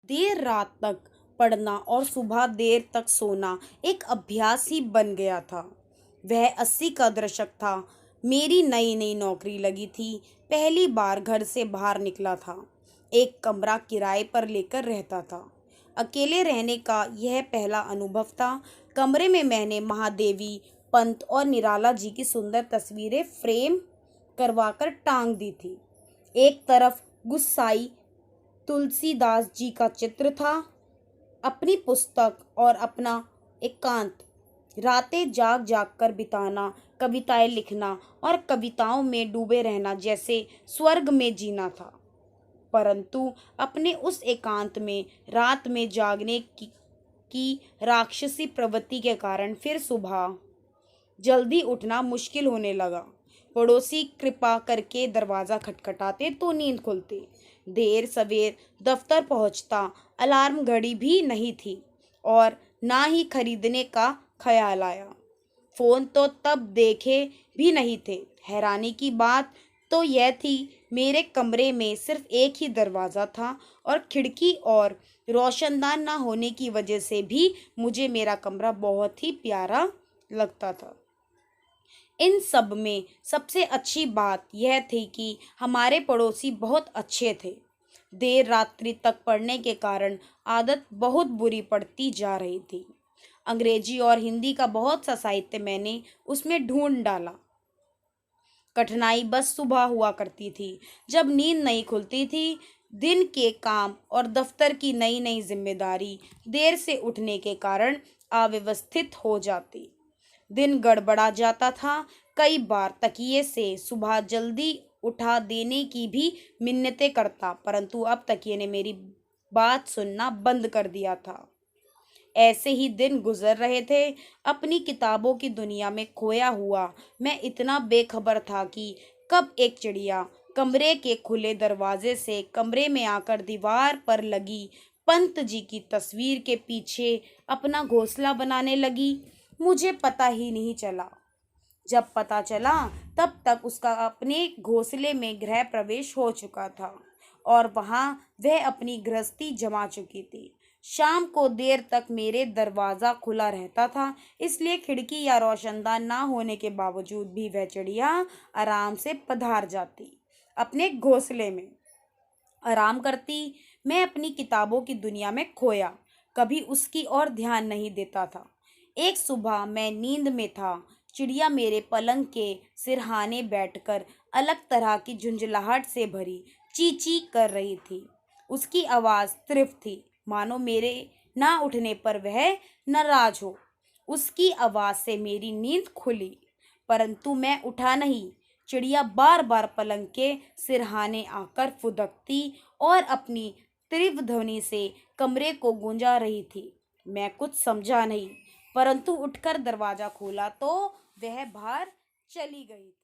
देर रात तक पढ़ना और सुबह देर तक सोना एक अभ्यास ही बन गया था। वह 80 का दशक था। मेरी नई नई नौकरी लगी थी। पहली बार घर से बाहर निकला था। एक कमरा किराए पर लेकर रहता था। अकेले रहने का यह पहला अनुभव था। कमरे में मैंने महादेवी, पंत और निराला जी की सुंदर तस्वीरें फ्रेम करवाकर टांग दी थी। एक तरफ गुस्साई तुलसीदास जी का चित्र था। अपनी पुस्तक और अपना एकांत, रातें जाग जाग कर बिताना, कविताएं लिखना और कविताओं में डूबे रहना जैसे स्वर्ग में जीना था। परंतु अपने उस एकांत में रात में जागने की राक्षसी प्रवृत्ति के कारण फिर सुबह जल्दी उठना मुश्किल होने लगा। पड़ोसी कृपा करके दरवाज़ा खटखटाते तो नींद खुलती। देर सवेर दफ्तर पहुंचता। अलार्म घड़ी भी नहीं थी और ना ही खरीदने का ख्याल आया। फ़ोन तो तब देखे भी नहीं थे। हैरानी की बात तो यह थी, मेरे कमरे में सिर्फ एक ही दरवाज़ा था और खिड़की और रोशनदान ना होने की वजह से भी मुझे मेरा कमरा बहुत ही प्यारा लगता था। इन सब में सबसे अच्छी बात यह थी कि हमारे पड़ोसी बहुत अच्छे थे। देर रात्रि तक पढ़ने के कारण आदत बहुत बुरी पड़ती जा रही थी। अंग्रेजी और हिंदी का बहुत सा साहित्य मैंने उसमें ढूंढ डाला। कठिनाई बस सुबह हुआ करती थी, जब नींद नहीं खुलती थी। दिन के काम और दफ्तर की नई नई जिम्मेदारी देर से उठने के कारण अव्यवस्थित हो जाती। दिन गड़बड़ा जाता था। कई बार तकिए से सुबह जल्दी उठा देने की भी मिन्नतें करता, परंतु अब तकिए ने मेरी बात सुनना बंद कर दिया था। ऐसे ही दिन गुजर रहे थे। अपनी किताबों की दुनिया में खोया हुआ मैं इतना बेखबर था कि कब एक चिड़िया कमरे के खुले दरवाजे से कमरे में आकर दीवार पर लगी पंत जी की तस्वीर के पीछे अपना घोंसला बनाने लगी, मुझे पता ही नहीं चला। जब पता चला तब तक उसका अपने घोंसले में गृह प्रवेश हो चुका था और वहां वह अपनी गृहस्थी जमा चुकी थी। शाम को देर तक मेरे दरवाज़ा खुला रहता था, इसलिए खिड़की या रोशनदान ना होने के बावजूद भी वह चिड़िया आराम से पधार जाती। अपने घोंसले में आराम करती। मैं अपनी किताबों की दुनिया में खोया, कभी उसकी ओर ध्यान नहीं देता था। एक सुबह मैं नींद में था। चिड़िया मेरे पलंग के सिरहाने बैठकर अलग तरह की झुंझलाहट से भरी ची कर रही थी। उसकी आवाज़ तीव्र थी, मानो मेरे ना उठने पर वह नाराज हो। उसकी आवाज़ से मेरी नींद खुली, परंतु मैं उठा नहीं। चिड़िया बार बार पलंग के सिरहाने आकर फुदकती और अपनी तीव्र ध्वनि से कमरे को गूंजा रही थी। मैं कुछ समझा नहीं, परंतु उठकर दरवाज़ा खोला तो वह बाहर चली गई थी।